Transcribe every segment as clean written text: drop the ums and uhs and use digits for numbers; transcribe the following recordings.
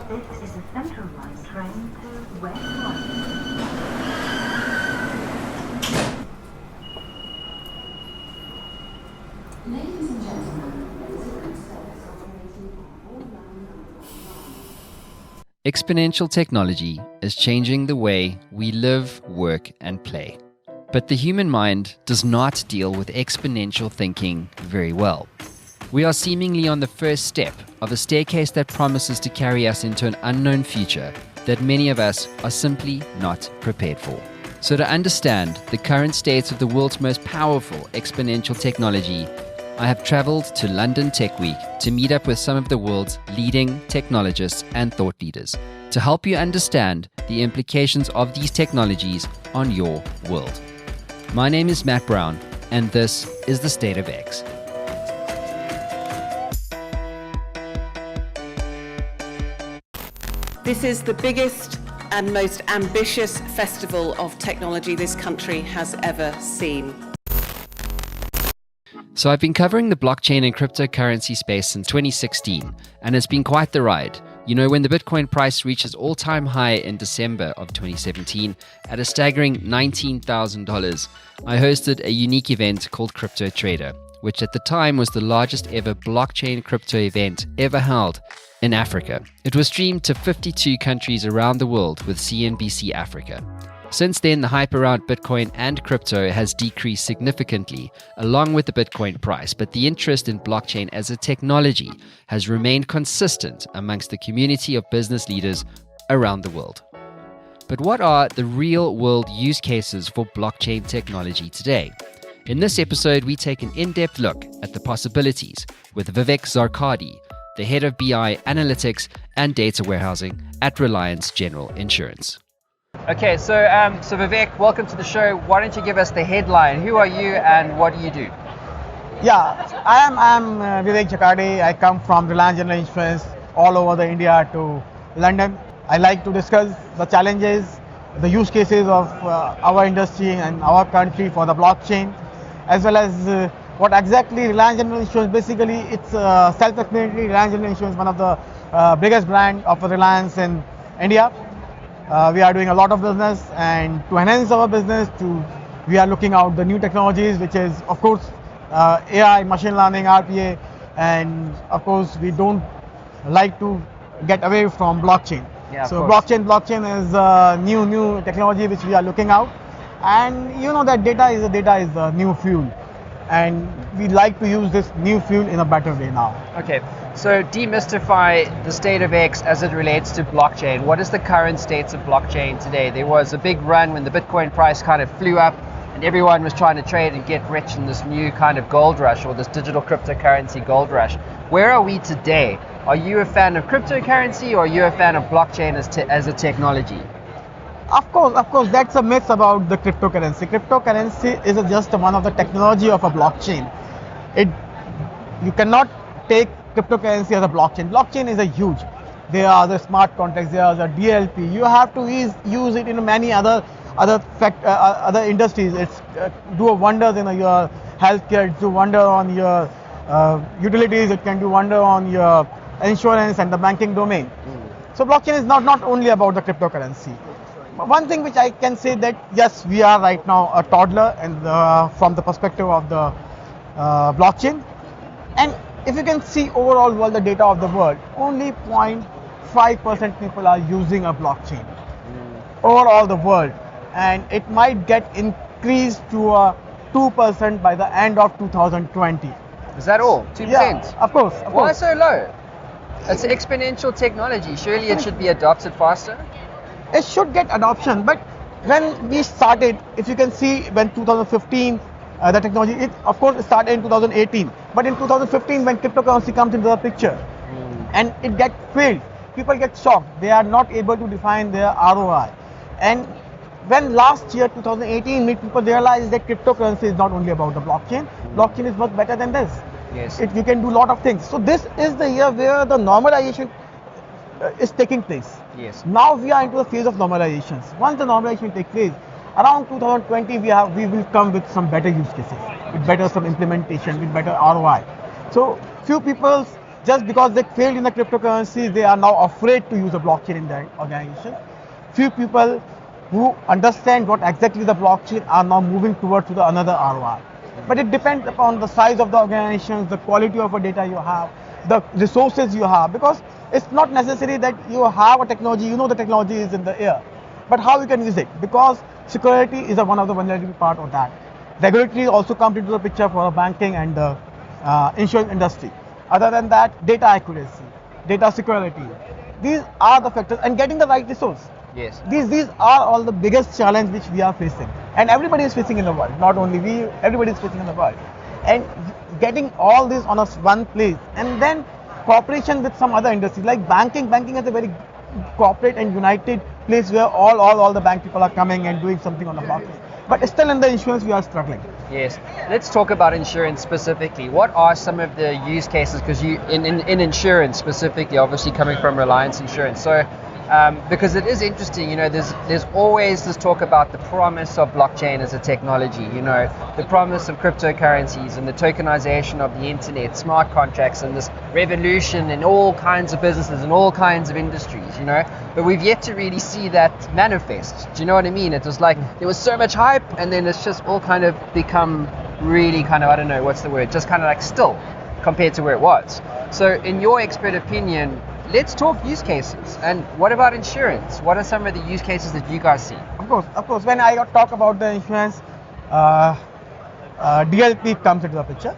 This is a Central Line train to West London. Ladies and gentlemen, exponential technology is changing the way we live, work, and play. But the human mind does not deal with exponential thinking very well. We are seemingly on the first step of a staircase that promises to carry us into an unknown future that many of us are simply not prepared for. So to understand the current state of the world's most powerful exponential technology, I have traveled to London Tech Week to meet up with some of the world's leading technologists and thought leaders to help you understand the implications of these technologies on your world. My name is Matt Brown, and this is The State of X. This is the biggest and most ambitious festival of technology this country has ever seen. So I've been covering the blockchain and cryptocurrency space since 2016, and it's been quite the ride. You know, when the Bitcoin price reaches all-time high in December of 2017 at a staggering $19,000, I hosted a unique event called Crypto Trader, which at the time was the largest ever blockchain crypto event ever held in Africa. It was streamed to 52 countries around the world with CNBC Africa. Since then, the hype around Bitcoin and crypto has decreased significantly, along with the Bitcoin price, but the interest in blockchain as a technology has remained consistent amongst the community of business leaders around the world. But what are the real-world use cases for blockchain technology today? In this episode, we take an in-depth look at the possibilities with Vivek Zakarde, the head of BI analytics and data warehousing at Reliance General Insurance. Okay, so Vivek, welcome to the show. Why don't you give us the headline? Who are you and what do you do? Yeah, I am Vivek Zakarde. I come from Reliance General Insurance all over the India to London. I like to discuss the challenges, the use cases of our industry and our country for the blockchain, as well as what exactly Reliance General Insurance. Basically, it's self-explanatory. Reliance General Insurance is one of the biggest brand of Reliance in India. We are doing a lot of business, and to enhance our business, we are looking out the new technologies, which is of course AI, machine learning, RPA, and of course we don't like to get away from blockchain. Yeah, so blockchain is a new technology which we are looking out, and you know that data is the new fuel, and we like to use this new fuel in a better way now. Okay, so demystify the state of X as it relates to blockchain. What is the current state of blockchain today? There was a big run when the Bitcoin price kind of flew up and everyone was trying to trade and get rich in this new kind of gold rush, or this digital cryptocurrency gold rush. Where are we today? Are you a fan of cryptocurrency, or are you a fan of blockchain as a technology? Of course, that's a myth about the cryptocurrency. Cryptocurrency is just one of the technology of a blockchain. You cannot take cryptocurrency as a blockchain. Blockchain is a huge. There are the smart contracts. There are the DLP. You have to use it in many other industries. It's do wonders in your healthcare. Do wonder on your utilities. It can do wonder on your insurance and the banking domain. So blockchain is not only about the cryptocurrency. One thing which I can say that yes, we are right now a toddler, and from the perspective of the blockchain, and if you can see overall world, the data of the world, only 0.5% people are using a blockchain overall the world, and it might get increased to 2% by the end of 2020. Is that all? 2%? Yeah, of course. Why so low? It's exponential technology. Surely it should be adopted faster? It should get adoption, but when we started, if you can see, when 2015 the technology, it of course started in 2018, but in 2015 when cryptocurrency comes into the picture and it gets failed, people get shocked. They are not able to define their ROI, and when last year 2018 people realized that cryptocurrency is not only about the blockchain. Blockchain is much better than this. Yes. You can do a lot of things. So this is the year where the normalization is taking place. Yes. Now we are into the phase of normalizations. Once the normalization takes place, around 2020 we will come with some better use cases, with better some implementation, with better ROI. So few people just because they failed in the cryptocurrency, they are now afraid to use a blockchain in their organization. Few people who understand what exactly the blockchain are now moving towards to the another ROI. But it depends upon the size of the organizations, the quality of the data you have, the resources you have, because it's not necessary that you have a technology, you know the technology is in the air, but how you can use it, because security is one of the vulnerable part of that. Regulatory also comes into the picture for the banking and the insurance industry. Other than that, data accuracy, data security, these are the factors, and getting the right resource. Yes. These are all the biggest challenge which we are facing, and everybody is facing in the world. Not only we, everybody is facing in the world, and getting all this on one place, and then cooperation with some other industries like banking. Banking is a very corporate and united place where all the bank people are coming and doing something on the blockchain. But still in the insurance we are struggling. Yes. Let's talk about insurance specifically. What are some of the use cases? Because you in insurance specifically, obviously coming from Reliance Insurance. So because it is interesting, there's always this talk about the promise of blockchain as a technology, the promise of cryptocurrencies and the tokenization of the internet, smart contracts, and this revolution in all kinds of businesses and all kinds of industries, but we've yet to really see that manifest. Do you know what I mean? It was like there was so much hype, and then it's just all kind of become really kind of, I don't know, what's the word, just kind of like still compared to where it was. So in your expert opinion, let's talk use cases. And what about insurance? What are some of the use cases that you guys see? Of course. When I talk about the insurance, DLP comes into the picture.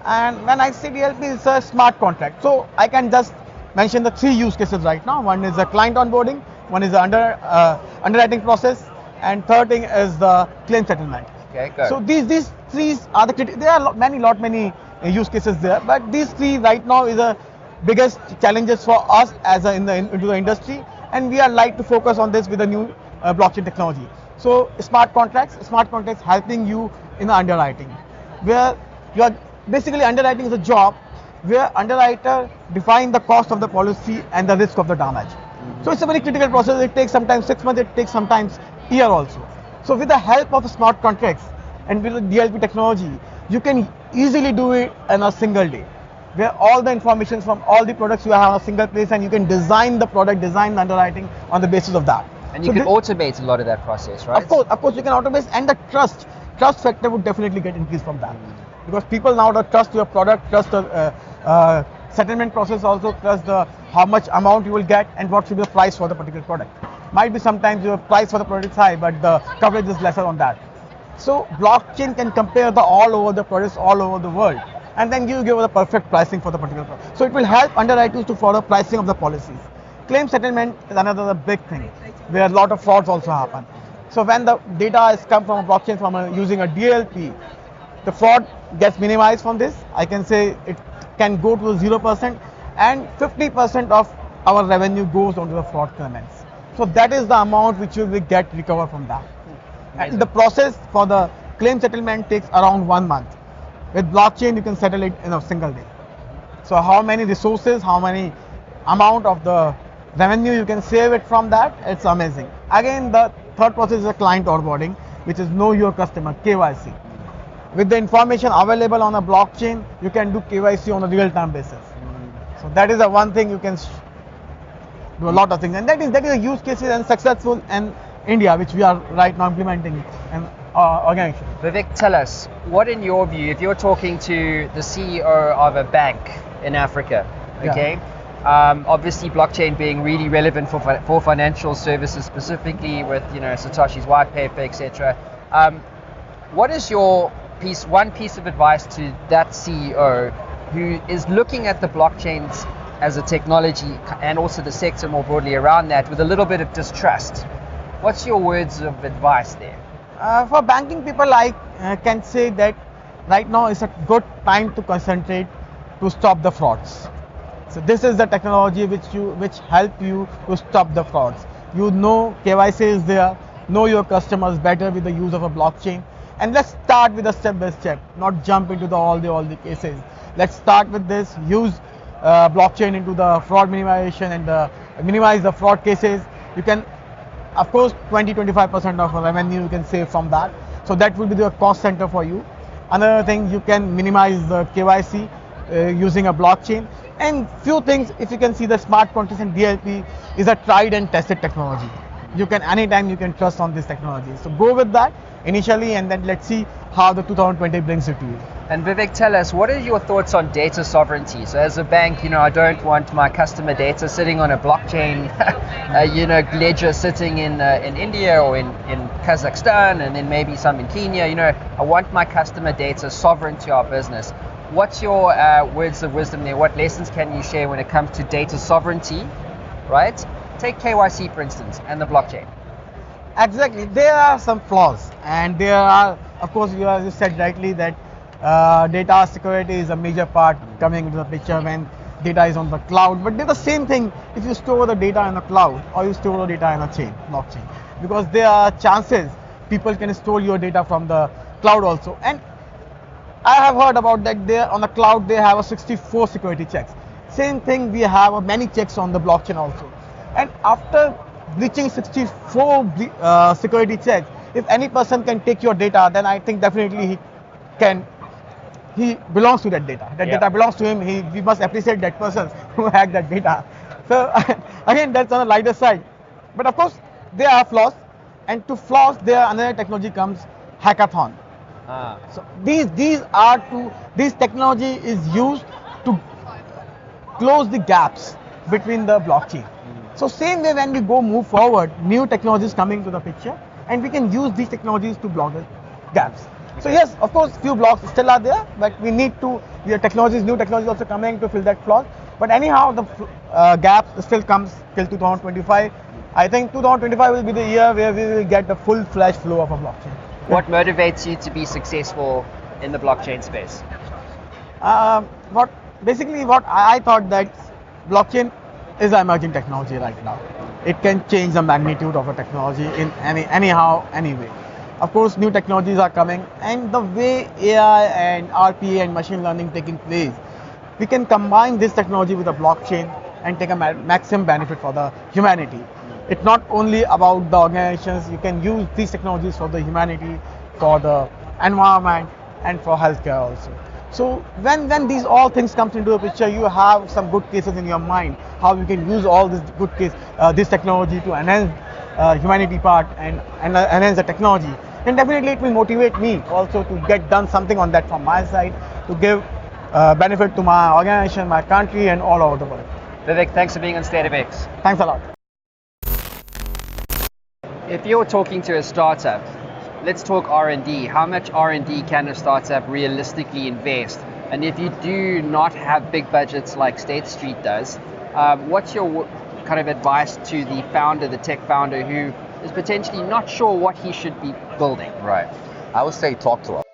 And when I say DLP, it's a smart contract. So I can just mention the three use cases right now. One is the client onboarding, one is the underwriting process, and third thing is the claim settlement. Okay, go. So these three are the critical. There are many use cases there, but these three right now is the biggest challenges for us as into the industry, and we are like to focus on this with the new blockchain technology. So smart contracts helping you in the underwriting, where you are basically underwriting is a job where underwriter define the cost of the policy and the risk of the damage. So it's a very critical process. It takes sometimes 6 months, it takes sometimes year also. So with the help of smart contracts and with the DLP technology, you can easily do it in a single day, where all the information from all the products you have on a single place, and you can design the product, design the underwriting on the basis of that. And you can automate a lot of that process, right? Of course you can automate, and the trust factor would definitely get increased from that. Because people now trust your product, trust the settlement process, also trust how much amount you will get and what should be the price for the particular product. Might be sometimes your price for the product is high, but the coverage is lesser on that. So blockchain can compare all over the products all over the world, and then give the perfect pricing for the particular product. So it will help underwriters to follow pricing of the policies. Claim settlement is another big thing, where a lot of frauds also happen. So when the data is come from a blockchain from using a DLP, the fraud gets minimized from this. I can say it can go to 0%, and 50% of our revenue goes onto the fraud claimants. So that is the amount which you will get recovered from that. And the process for the claim settlement takes around 1 month. With blockchain, you can settle it in a single day. So how many resources, how many amount of the revenue you can save it from that, it's amazing. Again, the third process is a client onboarding, which is know your customer, KYC. With the information available on a blockchain, you can do KYC on a real-time basis. So that is the one thing you can do a lot of things, and that is a use cases and successful in India, which we are right now implementing in organization. Vivek, tell us, what in your view, if you're talking to the CEO of a bank in Africa, okay, obviously blockchain being really relevant for financial services, specifically with Satoshi's white paper, etc. What is your one piece of advice to that CEO who is looking at the blockchains as a technology and also the sector more broadly around that with a little bit of distrust? What's your words of advice there? For banking people, I can say that right now is a good time to concentrate to stop the frauds. So this is the technology which help you to stop the frauds. KYC is there, know your customers better with the use of a blockchain. And let's start with a step by step, not jump into all the cases. Let's start with this, use blockchain into the fraud minimization and minimize the fraud cases. You can, of course, 20-25% of revenue you can save from that. So that will be the cost center for you. Another thing, you can minimize the KYC using a blockchain. And few things, if you can see, the smart contracts and DLP is a tried and tested technology. You can anytime you can trust on this technology. So go with that initially, and then let's see how the 2020 brings it to you. And Vivek, tell us, what are your thoughts on data sovereignty? So as a bank, I don't want my customer data sitting on a blockchain, ledger sitting in India or in Kazakhstan, and then maybe some in Kenya. I want my customer data sovereign to our business. What's your words of wisdom there? What lessons can you share when it comes to data sovereignty, right? Take KYC, for instance, and the blockchain. Exactly. There are some flaws, and there are, of course, you said rightly that data security is a major part coming into the picture when data is on the cloud. But they're the same thing if you store the data in the cloud or you store the data in a blockchain, because there are chances people can store your data from the cloud also. And I have heard about that there on the cloud they have a 64 security checks. Same thing, we have many checks on the blockchain also. And after breaching 64 security checks, if any person can take your data, then I think definitely he belongs to that data. That data belongs to him. We must appreciate that person who hacked that data. So again, that's on the lighter side. But of course, there are flaws, and to flaws, another technology comes, hackathon. So these technology is used to close the gaps between the blockchain. So same way when we move forward, new technologies coming to the picture, and we can use these technologies to block the gaps. So yes, of course, few blocks still are there, but we need to, new technologies also coming to fill that flaw. But anyhow, the gap still comes till 2025. I think 2025 will be the year where we will get the full-fledged flow of a blockchain. What motivates you to be successful in the blockchain space? What I thought that blockchain is an emerging technology right now. It can change the magnitude of a technology in any way. Of course, new technologies are coming, and the way AI and RPA and machine learning taking place, we can combine this technology with a blockchain and take a maximum benefit for the humanity. It's not only about the organizations. You can use these technologies for the humanity, for the environment, and for healthcare also. So when these all things comes into the picture, you have some good cases in your mind how you can use all this this technology to enhance humanity part and enhance the technology. And definitely it will motivate me also to get done something on that from my side to give benefit to my organization, my country, and all over the world. Vivek, thanks for being on State of X. Thanks a lot. If you're talking to a startup, let's talk R&D. How much R&D can a startup realistically invest? And if you do not have big budgets like State Street does, what's your kind of advice to the founder, the tech founder, who is potentially not sure what he should be building? Right. I would say talk to us.